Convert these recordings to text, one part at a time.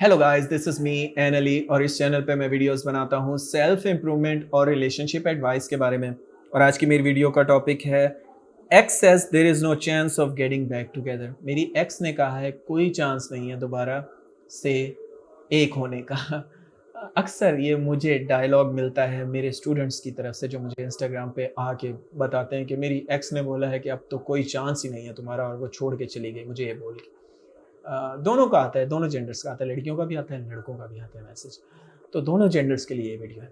Hello guys, this is me N Ali और इस channel पे मैं वीडियोस बनाता हूँ सेल्फ इम्प्रूवमेंट और रिलेशनशिप एडवाइस के बारे में। और आज की मेरी वीडियो का टॉपिक है ex says there is no chance of getting back together. मेरी एक्स ने कहा है कोई चांस नहीं है दोबारा से एक होने का। अक्सर ये मुझे डायलॉग मिलता है मेरे स्टूडेंट्स की तरफ से जो मुझे इंस्टाग्राम पे आके बताते हैं कि मेरी एक्स ने बोला है कि अब तो कोई चांस ही नहीं है तुम्हारा और वो छोड़ के चली गई, मुझे ये बोल के। दोनों का आता है, दोनों जेंडर्स का आता है, लड़कियों का भी आता है, लड़कों का भी आता है मैसेज। तो दोनों जेंडर्स के लिए ये वीडियो है,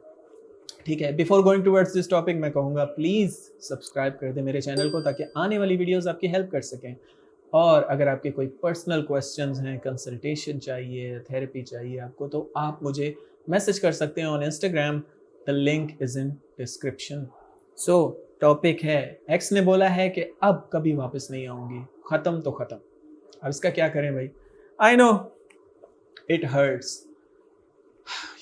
ठीक है। Before going towards this topic मैं कहूँगा प्लीज़ सब्सक्राइब कर दें मेरे चैनल को ताकि आने वाली वीडियोज़ आपकी हेल्प कर सकें। और अगर आपके कोई पर्सनल क्वेश्चंस हैं, कंसल्टेशन चाहिए, थेरेपी चाहिए आपको, तो आप मुझे मैसेज कर सकते हैं on Instagram. The link is in description. So topic है, एक्स ने बोला है कि अब कभी वापस नहीं आऊँगी, ख़त्म तो ख़त्म। अब इसका क्या करें भाई? I know it hurts.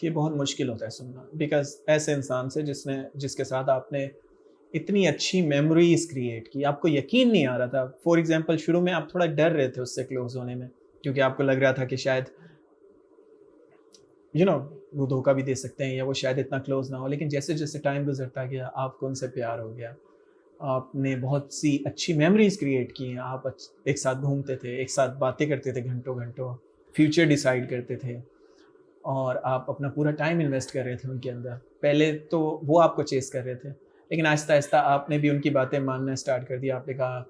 ये बहुत मुश्किल होता है सुनना, बिकॉज ऐसे इंसान से जिसके साथ आपने इतनी अच्छी मेमोरीज क्रिएट की, आपको यकीन नहीं आ रहा था। फॉर एग्जाम्पल, शुरू में आप थोड़ा डर रहे थे उससे क्लोज होने में, क्योंकि आपको लग रहा था कि शायद वो धोखा भी दे सकते हैं या वो शायद इतना क्लोज ना हो। लेकिन जैसे जैसे टाइम गुजरता गया आपको उनसे प्यार हो गया, आपने बहुत सी अच्छी मेमोरीज क्रिएट की हैं। आप एक साथ घूमते थे, एक साथ बातें करते थे घंटों घंटों, फ्यूचर डिसाइड करते थे और आप अपना पूरा टाइम इन्वेस्ट कर रहे थे उनके अंदर। पहले तो वो आपको चेस कर रहे थे, लेकिन आहिस्ता आहिस्ता आपने भी उनकी बातें मानना स्टार्ट कर दिया। आपने कहा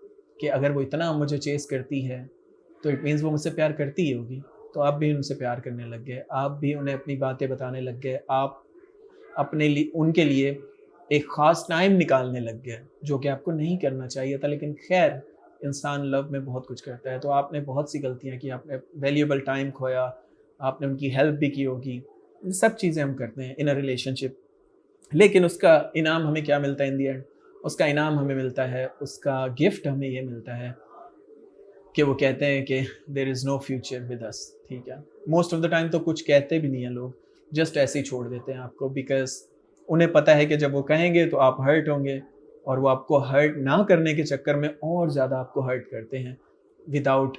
कि अगर वो इतना मुझे चेस करती है तो इट मीन्स वो मुझसे प्यार करती ही होगी। तो आप भी उनसे प्यार करने लग गए, आप भी उन्हें अपनी बातें बताने लग गए, आप अपने लिए उनके लिए एक ख़ास टाइम निकालने लग गए, जो कि आपको नहीं करना चाहिए था। लेकिन खैर, इंसान लव में बहुत कुछ करता है, तो आपने बहुत सी गलतियाँ की, आपने वैल्यूएबल टाइम खोया, आपने उनकी हेल्प भी की होगी। ये सब चीज़ें हम करते हैं इन अ रिलेशनशिप, लेकिन उसका इनाम हमें क्या मिलता है इन द एंड? उसका इनाम हमें मिलता है, उसका गिफ्ट हमें ये मिलता है कि वो कहते हैं कि there is no future with us, ठीक है। मोस्ट ऑफ द टाइम तो कुछ कहते भी नहीं हैं लोग, जस्ट ऐसे ही छोड़ देते हैं आपको, बिकॉज़ उन्हें पता है कि जब वो कहेंगे तो आप हर्ट होंगे और वो आपको हर्ट ना करने के चक्कर में और ज़्यादा आपको हर्ट करते हैं। विदाउट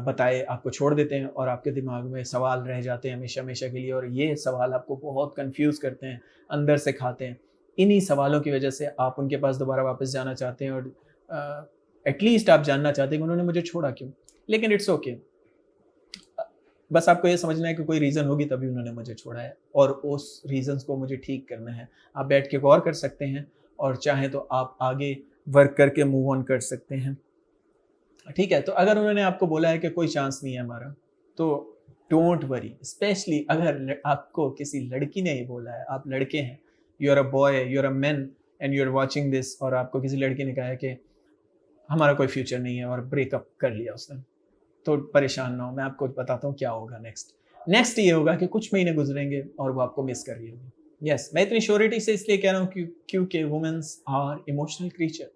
बताए आपको छोड़ देते हैं और आपके दिमाग में सवाल रह जाते हैं हमेशा हमेशा के लिए, और ये सवाल आपको बहुत कन्फ्यूज़ करते हैं, अंदर से खाते हैं। इन्हीं सवालों की वजह से आप उनके पास दोबारा वापस जाना चाहते हैं और एटलीस्ट आप जानना चाहते हैं कि उन्होंने मुझे छोड़ा क्यों। लेकिन इट्स ओके, बस आपको ये समझना है कि कोई रीज़न होगी तभी उन्होंने मुझे छोड़ा है और उस रीज़न्स को मुझे ठीक करना है। आप बैठ के गौर कर सकते हैं और चाहें तो आप आगे वर्क करके मूव ऑन कर सकते हैं, ठीक है। तो अगर उन्होंने आपको बोला है कि कोई चांस नहीं है हमारा, तो डोंट वरी। स्पेशली अगर आपको किसी लड़की ने ये बोला है, आप लड़के हैं, you are a boy, you are a man and you are watching this, और आपको किसी लड़की ने कहा है कि हमारा कोई फ्यूचर नहीं है और ब्रेकअप कर लिया उसने, तो परेशान ना हो। मैं आपको बताता हूँ क्या होगा नेक्स्ट। नेक्स्ट ये होगा कि कुछ महीने गुजरेंगे और वो आपको मिस कर रही होगी। यस, मैं इतनी श्योरिटी से इसलिए कह रहा हूँ क्योंकि womens are emotional creature.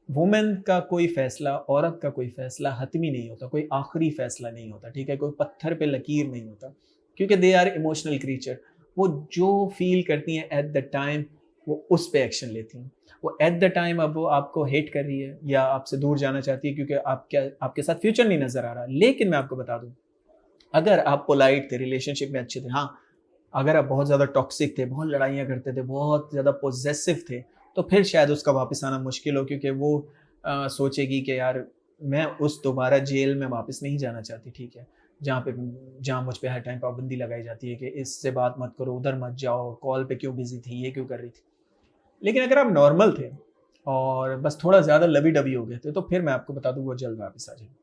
Women का कोई फैसला, औरत का कोई फैसला हतमी नहीं होता, कोई आखिरी फैसला नहीं होता, ठीक है। कोई पत्थर पे लकीर नहीं होता, क्योंकि दे आर इमोशनल क्रीचर। वो जो फील करती हैं एट द टाइम, वो उस पे एक्शन लेती हैं। वो एट द टाइम अब वो आपको हेट कर रही है या आपसे दूर जाना चाहती है क्योंकि आपके साथ फ्यूचर नहीं नज़र आ रहा। लेकिन मैं आपको बता दूँ, अगर आप पोलाइट थे, रिलेशनशिप में अच्छे थे, हाँ, अगर आप बहुत ज़्यादा टॉक्सिक थे, बहुत लड़ाइयाँ करते थे, बहुत ज़्यादा पॉसेसिव थे, तो फिर शायद उसका वापस आना मुश्किल हो, क्योंकि वो सोचेगी कि यार मैं उस दोबारा जेल में वापस नहीं जाना चाहती, ठीक है। जहाँ मुझ पे हर टाइम पाबंदी लगाई जाती है कि इससे बात मत करो, उधर मत जाओ, कॉल पे क्यों बिज़ी थी, ये क्यों कर रही थी। लेकिन अगर आप नॉर्मल थे और बस थोड़ा ज़्यादा लवी-डवी हो गए थे, तो फिर मैं आपको बता दूँ वो जल्द वापस आ जाएगी।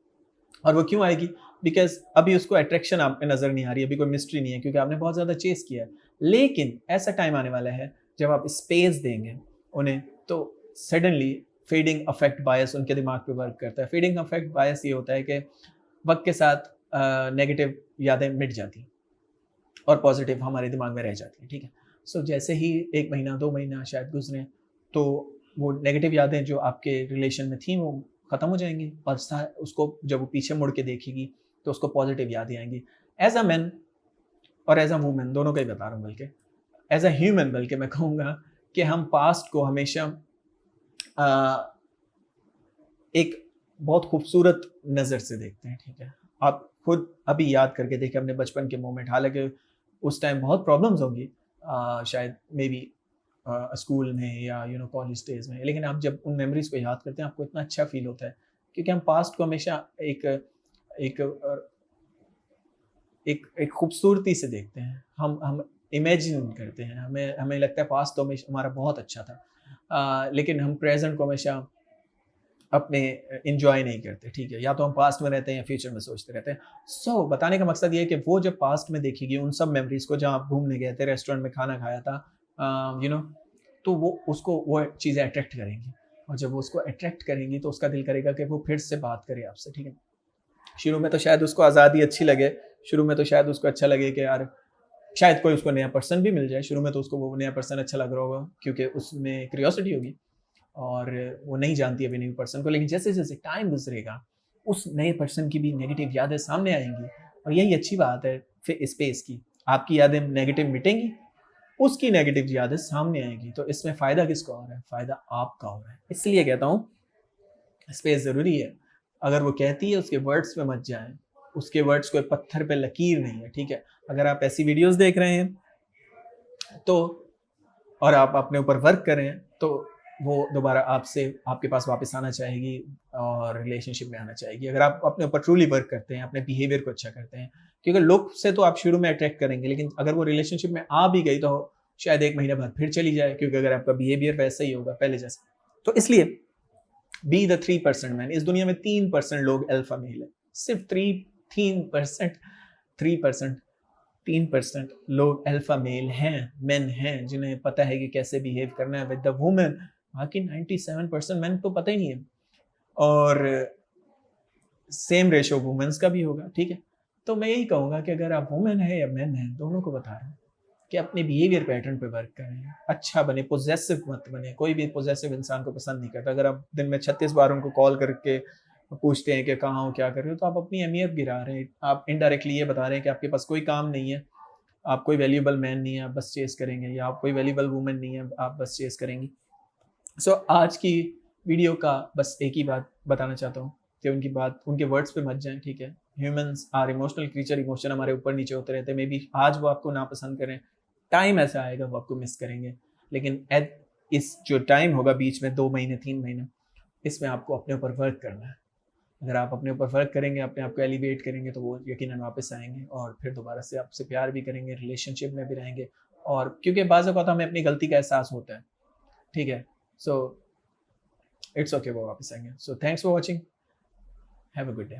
और वो क्यों आएगी? बिकॉज़ अभी उसको अट्रैक्शन आप पे नज़र नहीं आ रही है, अभी कोई मिस्ट्री नहीं है, क्योंकि आपने बहुत ज़्यादा चेज़ किया है। लेकिन ऐसा टाइम आने वाला है जब आप स्पेस देंगे उन्हें, तो सडनली फ़ेडिंग अफ़ेक्ट बायस उनके दिमाग पे वर्क करता है। फ़ेडिंग अफ़ेक्ट बायस ये होता है कि वक़्त के साथ नेगेटिव यादें मिट जाती हैं और पॉज़िटिव हमारे दिमाग में रह जाती हैं, ठीक है। सो जैसे ही 1 महीना, 2 महीना शायद गुज़रे, तो वो नेगेटिव यादें जो आपके रिलेशन में थी वो ख़त्म हो जाएँगी और उसको जब वो पीछे मुड़ के देखेगी तो उसको पॉज़िटिव यादें आएँगी। एज़ अ मैन और एज़ अ वूमन, दोनों का ही बता रहा हूँ, बल्कि एज़ अ ह्यूमन बल्कि मैं कहूँगा कि हम पास्ट को हमेशा अ, एक बहुत खूबसूरत नज़र से देखते हैं, ठीक है। आप खुद अभी याद करके देखें अपने बचपन के मोमेंट, हालांकि उस टाइम बहुत प्रॉब्लम्स होंगी शायद मे बी स्कूल में या कॉलेज डेज में, लेकिन आप जब उन मेमोरीज को याद करते हैं आपको इतना अच्छा फील होता है, क्योंकि हम पास्ट को हमेशा एक एक एक एक खूबसूरती से देखते हैं, हम इमेजिन करते हैं, हमें हमें लगता है पास्ट तो हमारा बहुत अच्छा था, लेकिन हम प्रेजेंट को हमेशा अपने इंजॉय नहीं करते, ठीक है, या तो हम पास्ट में रहते हैं या फ्यूचर में सोचते रहते हैं। सो बताने का मकसद ये है कि वो जब पास्ट में देखेगी उन सब मेमोरीज को, जहाँ आप घूमने गए थे, रेस्टोरेंट में खाना खाया था, तो वो उसको वो चीज़ें अट्रैक्ट करेंगी, और जब वो उसको अट्रैक्ट करेंगी तो उसका दिल करेगा कि वो फिर से बात करे आपसे, ठीक है। शुरू में तो शायद उसको आज़ादी अच्छी लगे, शुरू में तो शायद उसको अच्छा लगे कि यार शायद कोई उसको नया पर्सन भी मिल जाए, शुरू में तो उसको वो नया पर्सन अच्छा लग रहा होगा क्योंकि उसमें क्यूरियोसिटी होगी और वो नहीं जानती अभी न्यू पर्सन को, लेकिन जैसे जैसे टाइम गुजरेगा उस नए पर्सन की भी नेगेटिव यादें सामने आएंगी, और यही अच्छी बात है फिर स्पेस की, आपकी यादें नेगेटिव मिटेंगी, उसकी नेगेटिव यादें सामने आएंगी, तो इसमें फ़ायदा किसका हो रहा है? फ़ायदा आपका हो रहा है। इसलिए कहता हूँ स्पेस ज़रूरी है। अगर वो कहती है उसके वर्ड्स पे मत जाएं, उसके वर्ड्स कोई पत्थर पे लकीर नहीं है, ठीक है। अगर आप ऐसी वीडियोस देख रहे हैं तो, और आप अपने ऊपर वर्क करें, तो वो दोबारा आपसे आपके पास वापस आना चाहेगी और रिलेशनशिप में आना चाहेगी, अगर आप अपने ऊपर ट्रूली वर्क करते हैं, अपने बिहेवियर को अच्छा करते हैं। क्योंकि लुक से तो आप शुरू में अट्रैक्ट करेंगे, लेकिन अगर वो रिलेशनशिप में आ भी गई तो शायद 1 महीने बाद फिर चली जाए, क्योंकि अगर आपका बिहेवियर वैसा ही होगा पहले जैसा। तो इसलिए बी द 3% मैन। इस दुनिया में 3% लोग अल्फा मेल है, सिर्फ 3% 3% 3% लोग अल्फा मेल हैं, मेन हैं, जिन्हें पता है कि कैसे बिहेव करना है विद द वुमेन। बाकी 97% मैन तो पता ही नहीं है, और सेम रेशो वुमेन्स का भी होगा, ठीक है। तो मैं यही कहूँगा कि अगर आप वुमेन है या मैन है, दोनों को बता रहे हैं कि अपने बिहेवियर पैटर्न पे वर्क करें, अच्छा बने, पोजेसिव मत बने। कोई भी पोजेसिव इंसान को पसंद नहीं करता। अगर आप दिन में 36 बार उनको कॉल करके पूछते हैं कि कहाँ हो, क्या कर रहे हो, तो आप अपनी अहमियत गिरा रहे हैं। आप इनडायरेक्टली ये बता रहे हैं कि आपके पास कोई काम नहीं है, आप कोई वैल्यूएबल मैन नहीं है, आप बस चेस करेंगे, या आप कोई वैल्यूएबल वुमेन नहीं है, आप बस चेस करेंगी। सो आज की वीडियो का बस एक ही बात बताना चाहता हूँ कि उनके वर्ड्स पे मत जाएं, ठीक है। Humans are emotional creature, emotion हमारे ऊपर नीचे होते रहते हैं। मे बी आज वो आपको नापसंद करें, टाइम ऐसा आएगा वो आपको मिस करेंगे, लेकिन इस जो टाइम होगा बीच में 2 महीने 3 महीने, इसमें आपको अपने ऊपर वर्क करना है। अगर आप अपने ऊपर वर्क करेंगे, अपने आप को एलिवेट करेंगे, तो वो यकीनन वापस आएंगे और फिर दोबारा से आपसे प्यार भी करेंगे, रिलेशनशिप में भी रहेंगे। और क्योंकि बाज़ औक़ात हमें अपनी गलती का एहसास होता है, ठीक है। सो इट्स ओके, वो वापस आएंगे। So thanks for watching, have a good day.